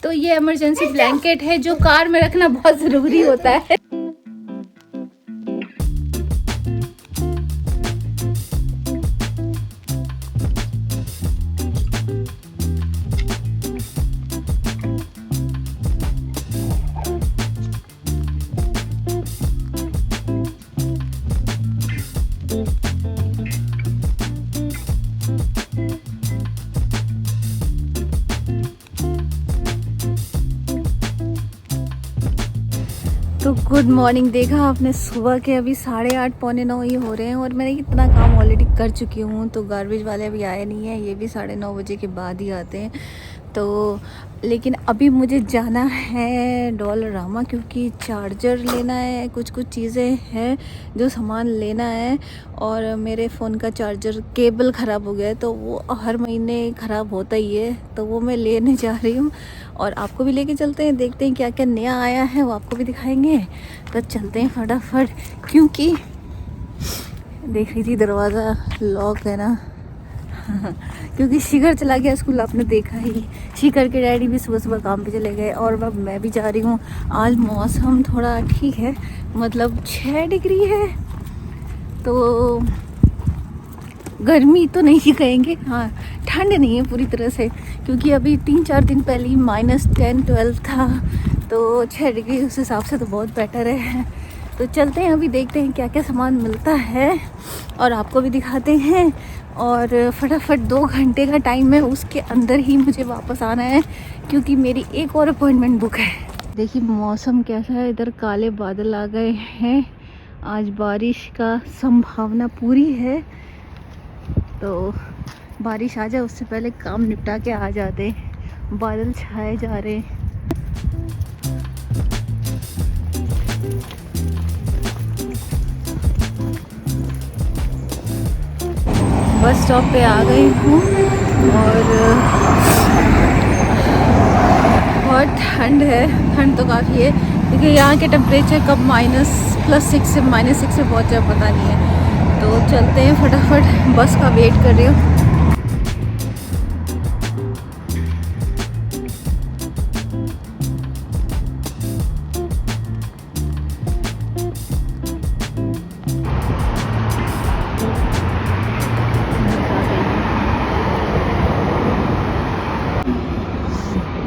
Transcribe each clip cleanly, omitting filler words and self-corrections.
तो ये emergency blanket है जो कार में रखना बहुत ज़रूरी होता है। तो गुड मॉर्निंग, देखा आपने सुबह के अभी 8:30 पौने 9 ही हो रहे हैं और मैंने इतना काम ऑलरेडी कर चुकी हूँ। तो गार्बेज वाले अभी आए नहीं हैं, ये भी 9:30 बजे के बाद ही आते हैं। तो लेकिन अभी मुझे जाना है डॉलरामा क्योंकि चार्जर लेना है, कुछ चीज़ें हैं जो सामान लेना है। और मेरे फ़ोन का चार्जर केबल ख़राब हो गया है, तो वो हर महीने ख़राब होता ही है, तो वो मैं लेने जा रही हूँ। और आपको भी लेके चलते हैं, देखते हैं क्या क्या नया आया है, वो आपको भी दिखाएंगे। तो चलते हैं फटाफट, क्योंकि देख रही थी दरवाज़ा लॉक है ना। क्योंकि शिखर चला गया स्कूल, आपने देखा ही। शिखर के डैडी भी सुबह सुबह काम पे चले गए और अब मैं भी जा रही हूँ। आज मौसम थोड़ा ठीक है, मतलब 6 डिग्री है, तो गर्मी तो नहीं कहेंगे, हाँ ठंड नहीं है पूरी तरह से, क्योंकि अभी 3-4 दिन पहले ही -10-12 था। तो 6 डिग्री उस हिसाब से तो बहुत बेटर है। तो चलते हैं, अभी देखते हैं क्या क्या सामान मिलता है और आपको भी दिखाते हैं। और फटाफट 2 घंटे का टाइम है, उसके अंदर ही मुझे वापस आना है क्योंकि मेरी एक और अपॉइंटमेंट बुक है। देखिए मौसम कैसा है, इधर काले बादल आ गए हैं, आज बारिश का संभावना पूरी है। तो बारिश आ जाए उससे पहले काम निपटा के आ जाते। बादल छाए जा रहे हैं। बस स्टॉप पे आ गई हूँ और बहुत ठंड है, ठंड तो काफ़ी है क्योंकि यहाँ के टेम्परेचर कब +6 से -6 से पहुँच जाए पता नहीं है। तो चलते हैं फटाफट, बस का वेट कर रही हूँ।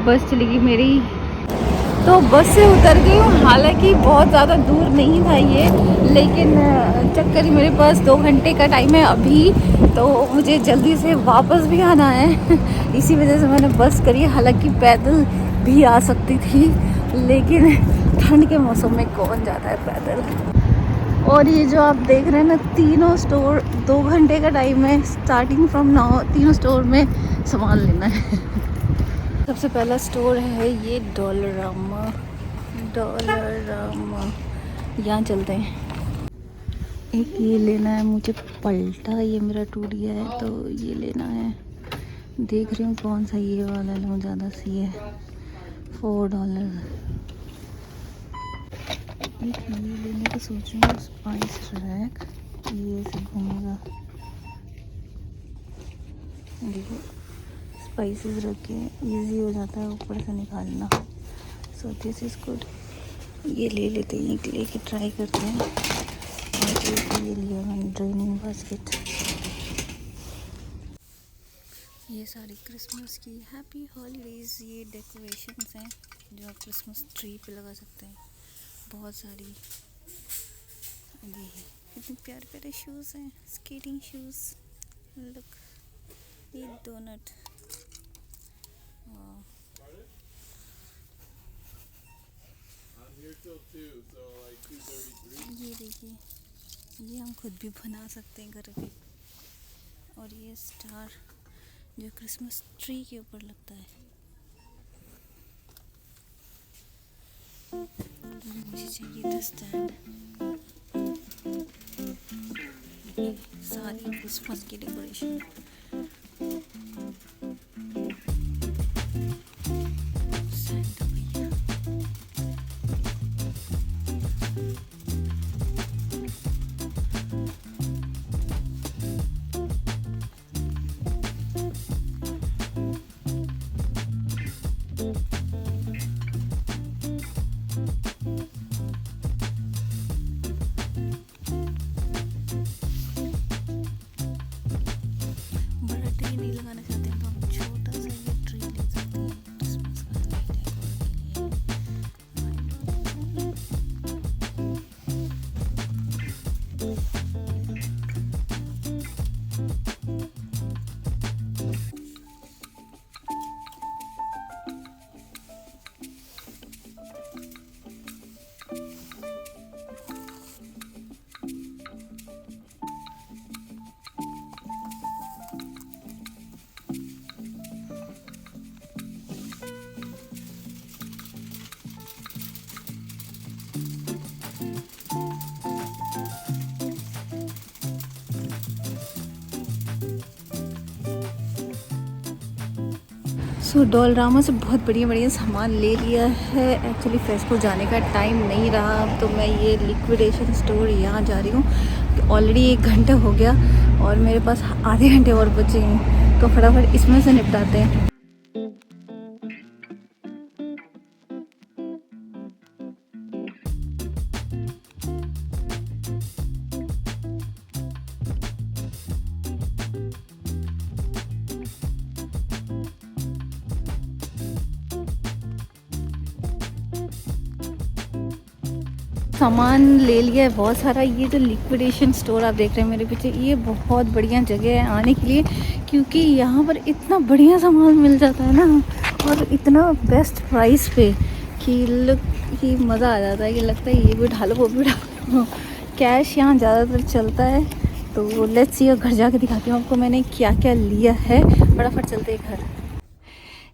बस चली गई मेरी, तो बस से उतर गई हूँ। हालांकि बहुत ज़्यादा दूर नहीं था ये, लेकिन चक्कर ही मेरे पास 2 घंटे का टाइम है अभी, तो मुझे जल्दी से वापस भी आना है। इसी वजह से मैंने बस करी। हालांकि पैदल भी आ सकती थी, लेकिन ठंड के मौसम में कौन जाता है पैदल। और ये जो आप देख रहे हैं ना, तीनों स्टोर, 2 घंटे का टाइम है, स्टार्टिंग फ्रॉम 9, तीनों स्टोर में सामान लेना है। सबसे पहला स्टोर है ये डॉलरामा, यहाँ चलते हैं। एक ये लेना है मुझे पलटा, ये मेरा टूट गया है तो ये लेना है। देख रही हूँ कौन सा ये वाला लूँ, ज़्यादा सी है, $4। एक ये लेने का सोच रही हूँ, स्पाइस रैक, ये ऐसे घूमेगा, देखो स्पाइसेस रखे हैं, ईजी हो जाता है ऊपर से निकालना। सो दिस इज़ गुड, ये ले लेते हैं, एक लेके ट्राई करते हैं। और एक ये लिया मैंने ड्रेनिंग बास्केट। ये सारी क्रिसमस की हैप्पी हॉलीडेज़, ये डेकोरेशंस हैं जो आप क्रिसमस ट्री पे लगा सकते हैं। बहुत सारी, ये कितने प्यारे प्यारे शूज़ हैं, स्केटिंग शूज़। लुक, ये डोनट, ये देखिए, ये हम खुद भी बना सकते हैं घर पे। और ये स्टार जो क्रिसमस ट्री के ऊपर लगता है। मुझे चाहिए था स्टैंड। सारी क्रिसमस की डेकोरेशन। सो डोलरामा से बहुत बढ़िया बढ़िया सामान ले लिया है। एक्चुअली फेस्को जाने का टाइम नहीं रहा, अब तो मैं ये लिक्विडेशन स्टोर यहाँ जा रही हूँ। ऑलरेडी 1 घंटा हो गया और मेरे पास आधे घंटे और बचे हैं, तो फटाफट इसमें से निपटाते हैं। सामान ले लिया है बहुत सारा। ये जो लिक्विडेशन स्टोर आप देख रहे हैं मेरे पीछे, ये बहुत बढ़िया जगह है आने के लिए, क्योंकि यहाँ पर इतना बढ़िया सामान मिल जाता है ना, और इतना बेस्ट प्राइस पे कि मज़ा आ जाता है कि लगता है ये भी उठा लो वो भी उठा लो। कैश यहाँ ज़्यादातर चलता है। तो लेट्स सी, घर जाके दिखाती हूँ आपको मैंने क्या क्या लिया है। फटाफट चलते हैं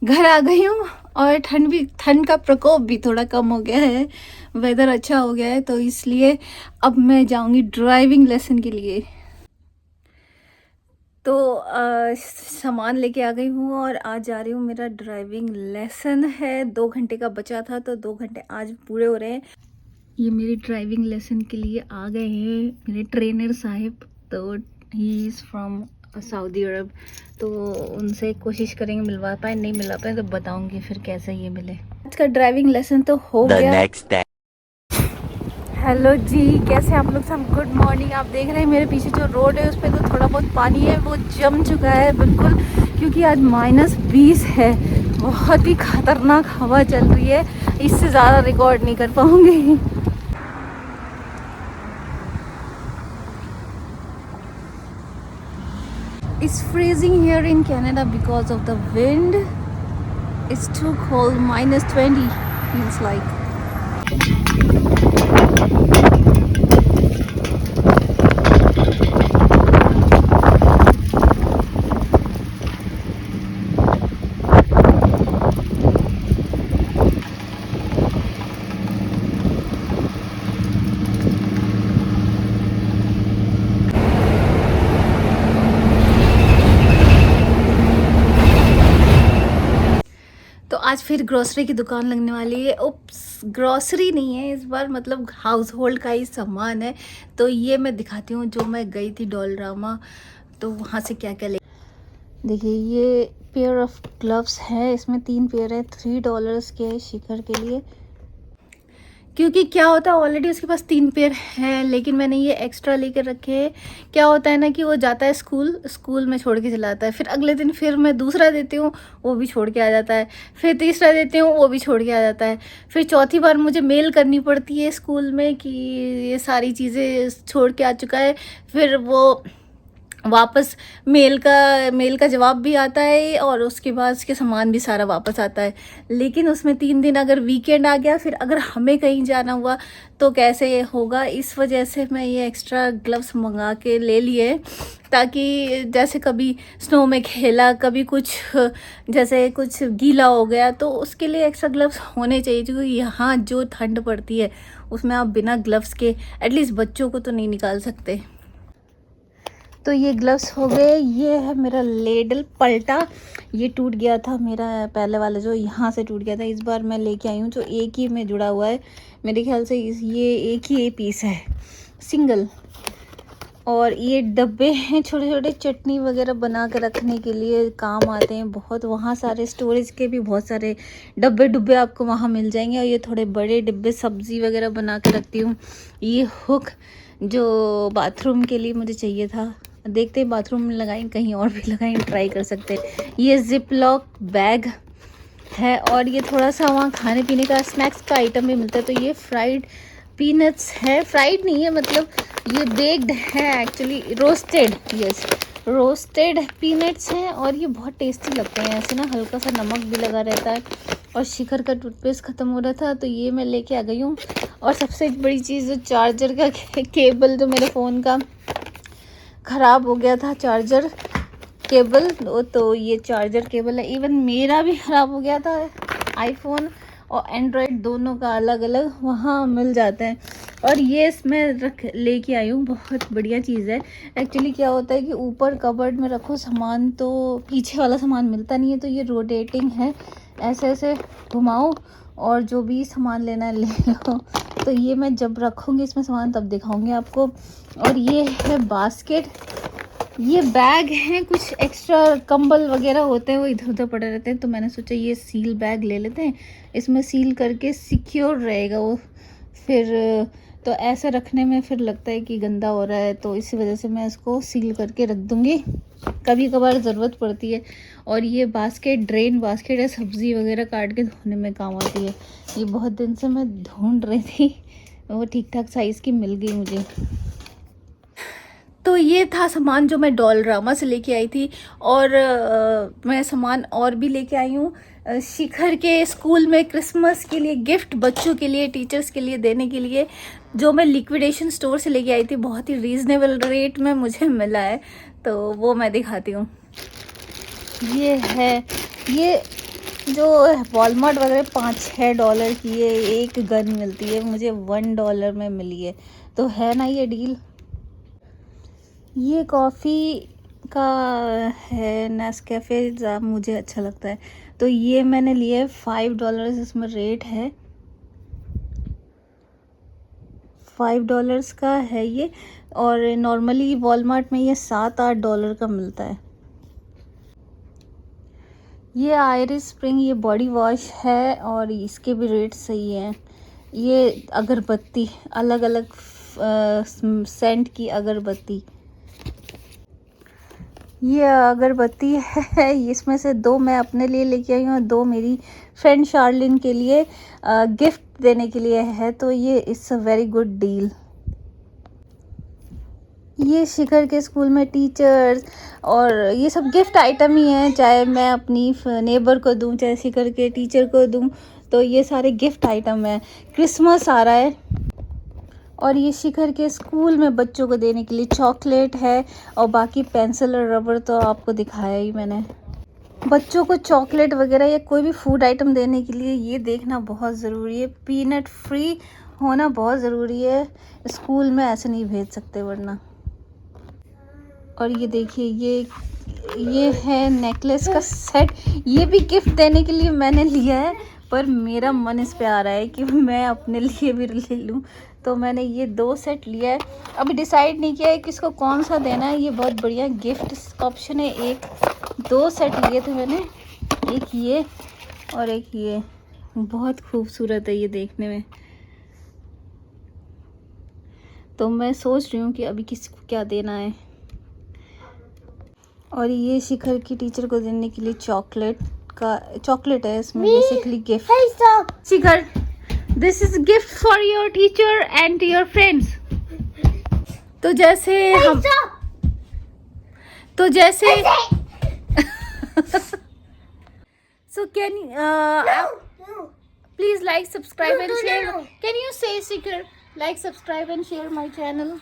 घर आ गई हूँ, और ठंड का प्रकोप भी थोड़ा कम हो गया है, वेदर अच्छा हो गया है, तो इसलिए अब मैं जाऊंगी ड्राइविंग लेसन के लिए। तो सामान लेके आ गई हूँ और आज जा रही हूँ। मेरा ड्राइविंग लेसन है, 2 घंटे का बचा था, तो 2 घंटे आज पूरे हो रहे हैं। ये मेरी ड्राइविंग लेसन के लिए आ गए हैं मेरे ट्रेनर साहिब। तो ही इज़ फ्रॉम सऊदी अरब, तो उनसे कोशिश करेंगे मिलवा पाए, नहीं मिलवा पाए तो बताऊंगी फिर कैसे ये मिले। आज का ड्राइविंग लेसन तो हो गया। हेलो जी, कैसे आप लोग सब? Good morning. आप देख रहे हैं मेरे पीछे जो रोड है उस पर तो थोड़ा बहुत पानी है, वो जम चुका है बिल्कुल, क्योंकि आज -20 है। बहुत ही खतरनाक हवा चल रही है, इससे ज़्यादा रिकॉर्ड नहीं कर पाऊंगी। It's freezing here in Canada because of the wind. It's too cold, -20 feels like. तो आज फिर ग्रोसरी की दुकान लगने वाली है। उप्स, ग्रोसरी नहीं है इस बार, मतलब हाउस होल्ड का ही सामान है। तो ये मैं दिखाती हूँ, जो मैं गई थी डोलरामा, तो वहाँ से क्या क्या ले। देखिए, ये पेयर ऑफ ग्लव्स है, इसमें 3 पेयर है, $3 के शिखर के लिए। क्योंकि क्या होता है, ऑलरेडी उसके पास 3 पेयर हैं, लेकिन मैंने ये एक्स्ट्रा लेकर रखे हैं। क्या होता है ना कि वो जाता है स्कूल में छोड़ के चला आता है, फिर अगले दिन फिर मैं दूसरा देती हूँ, वो भी छोड़ के आ जाता है, फिर तीसरा देती हूँ, वो भी छोड़ के आ जाता है, फिर चौथी बार मुझे मेल करनी पड़ती है स्कूल में कि ये सारी चीज़ें छोड़ के आ चुका है। फिर वो वापस मेल का जवाब भी आता है, और उसके बाद उसके सामान भी सारा वापस आता है। लेकिन उसमें 3 दिन अगर वीकेंड आ गया, फिर अगर हमें कहीं जाना हुआ तो कैसे ये होगा। इस वजह से मैं ये एक्स्ट्रा ग्लव्स मंगा के ले लिए, ताकि जैसे कभी स्नो में खेला, कभी कुछ जैसे कुछ गीला हो गया, तो उसके लिए एक्स्ट्रा ग्लव्स होने चाहिए, क्योंकि यहाँ जो ठंड पड़ती है उसमें आप बिना ग्लव्स के एटलीस्ट बच्चों को तो नहीं निकाल सकते। तो ये ग्लव्स हो गए। ये है मेरा लेडल पलटा, ये टूट गया था मेरा पहले वाला, जो यहाँ से टूट गया था। इस बार मैं लेके आई हूँ जो एक ही में जुड़ा हुआ है, मेरे ख्याल से ये एक ही पीस है, सिंगल। और ये डब्बे हैं छोटे छोटे, चटनी वगैरह बना कर रखने के लिए काम आते हैं बहुत। वहाँ सारे स्टोरेज के भी बहुत सारे डब्बे आपको वहाँ मिल जाएंगे। और ये थोड़े बड़े डिब्बे सब्ज़ी वगैरह बना कर रखती हूँ। ये हुक जो बाथरूम के लिए मुझे चाहिए था, देखते हैं बाथरूम में लगाएं, कहीं और भी लगाएं, ट्राई कर सकते हैं। ये जिप लॉक बैग है, और ये थोड़ा सा वहाँ खाने पीने का स्नैक्स का आइटम भी मिलता है। तो ये फ्राइड पीनट्स है, फ्राइड नहीं है, मतलब ये बेक्ड है actually, roasted, yes roasted peanuts हैं, और ये बहुत टेस्टी लगते हैं ऐसे ना, हल्का सा नमक भी लगा रहता है। और शिखर का टूथपेस्ट ख़त्म हो रहा था, तो ये मैं लेके आ गई हूँ। और सबसे बड़ी चीज़, जो चार्जर का केबल, जो मेरे फ़ोन का ख़राब हो गया था, चार्जर केबल, तो ये चार्जर केबल है। इवन मेरा भी ख़राब हो गया था, आईफोन और एंड्रॉयड दोनों का अलग अलग वहाँ मिल जाते हैं। और ये इसमें रख लेके आई हूँ, बहुत बढ़िया चीज़ है। एक्चुअली क्या होता है कि ऊपर कबर्ड में रखो सामान तो पीछे वाला सामान मिलता नहीं है, तो ये रोटेटिंग है, ऐसे ऐसे घुमाओ और जो भी सामान लेना है ले लो। तो ये मैं जब रखूँगी इसमें सामान तब दिखाऊंगी आपको। और ये है बास्केट, ये बैग हैं, कुछ एक्स्ट्रा कंबल वगैरह होते हैं वो इधर उधर पड़े रहते हैं, तो मैंने सोचा ये सील बैग ले लेते हैं, इसमें सील करके सिक्योर रहेगा वो। फिर तो ऐसे रखने में फिर लगता है कि गंदा हो रहा है, तो इसी वजह से मैं इसको सील करके रख दूँगी, कभी कभार ज़रूरत पड़ती है। और ये बास्केट ड्रेन बास्केट है, सब्ज़ी वगैरह काट के धोने में काम आती है। ये बहुत दिन से मैं ढूंढ रही थी, वो ठीक ठाक साइज़ की मिल गई मुझे। तो ये था सामान जो मैं डॉलरामा से लेके आई थी। और मैं सामान और भी लेके आई हूँ शिखर के स्कूल में क्रिसमस के लिए गिफ्ट, बच्चों के लिए, टीचर्स के लिए देने के लिए, जो मैं लिक्विडेशन स्टोर से लेके आई थी। बहुत ही रीज़नेबल रेट में मुझे मिला है, तो वो मैं दिखाती हूँ। ये है, ये जो वॉलमार्ट वगैरह $5-6 की ये एक गन मिलती है, मुझे $1 में मिली है, तो है ना ये डील। ये कॉफ़ी का है नेस्कैफ़े, मुझे अच्छा लगता है, तो ये मैंने लिए $5, इसमें रेट है $5 का है ये। और नॉर्मली वॉलमार्ट में ये $7-8 का मिलता है। ये आयरिस स्प्रिंग, ये बॉडी वॉश है और इसके भी रेट सही हैं। ये अगरबत्ती, अलग अलग सेंट की अगरबत्ती, ये अगरबत्ती है, इसमें से 2 मैं अपने लिए लेके आई हूँ और 2 मेरी फ्रेंड शार्लिन के लिए गिफ्ट देने के लिए है, तो ये it's a very good deal. ये शिखर के स्कूल में टीचर्स और ये सब गिफ्ट आइटम ही हैं, चाहे मैं अपनी नेबर को दूं, चाहे शिखर के टीचर को दूं, तो ये सारे गिफ्ट आइटम हैं। क्रिसमस आ रहा है और ये शिखर के स्कूल में बच्चों को देने के लिए चॉकलेट है, और बाकी पेंसिल और रबर तो आपको दिखाया ही मैंने। बच्चों को चॉकलेट वगैरह या कोई भी फूड आइटम देने के लिए ये देखना बहुत ज़रूरी है, पीनट फ्री होना बहुत ज़रूरी है, स्कूल में ऐसे नहीं भेज सकते वरना। और ये देखिए, ये है नेकलेस का सेट, ये भी गिफ्ट देने के लिए मैंने लिया है, पर मेरा मन इस पे आ रहा है कि मैं अपने लिए भी ले लूँ, तो मैंने ये 2 सेट लिया है। अभी डिसाइड नहीं किया है किसको कौन सा देना है, ये बहुत बढ़िया गिफ्ट ऑप्शन है। 2 सेट लिए थे मैंने, एक ये और एक ये, बहुत खूबसूरत है ये देखने में, तो मैं सोच रही हूँ कि अभी किसको क्या देना है। और ये शिखर की टीचर को देने के लिए चॉकलेट है इसमें, basically gift. Shikhar, this is gift for your teacher and your friends. तो जैसे so can please like, subscribe and share. Can you say, Shikhar, like, subscribe and share my channel?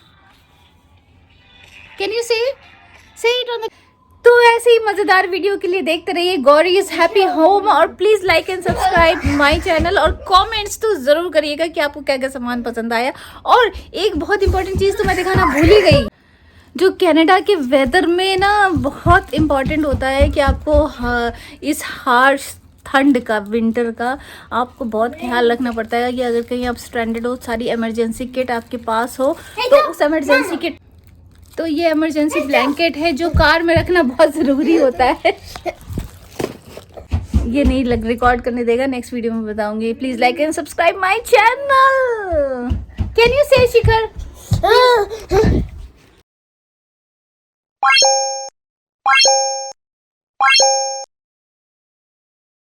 Can you say it on the... तो ऐसे ही मज़ेदार video के लिए देखते रहिए Gauri is happy home, और please like and subscribe my channel, और comments तो ज़रूर करिएगा कि आपको क्या क्या सामान पसंद आया। और एक बहुत इंपॉर्टेंट चीज़ तो मैं दिखाना भूल ही गई, जो कनाडा के वेदर में ना बहुत इम्पॉर्टेंट होता है कि आपको इस हार्श ठंड का, विंटर का आपको बहुत ख्याल रखना पड़ता है कि अगर कहीं आप स्ट्रैंडेड हो, सारी इमरजेंसी किट आपके पास हो, तो उस इमरजेंसी किट, तो ये इमरजेंसी ब्लैंकेट है जो कार में रखना बहुत ज़रूरी होता है। ये नहीं रिकॉर्ड करने देगा, नेक्स्ट वीडियो में बताऊंगी। Please like and subscribe my channel. Can you से शिखर?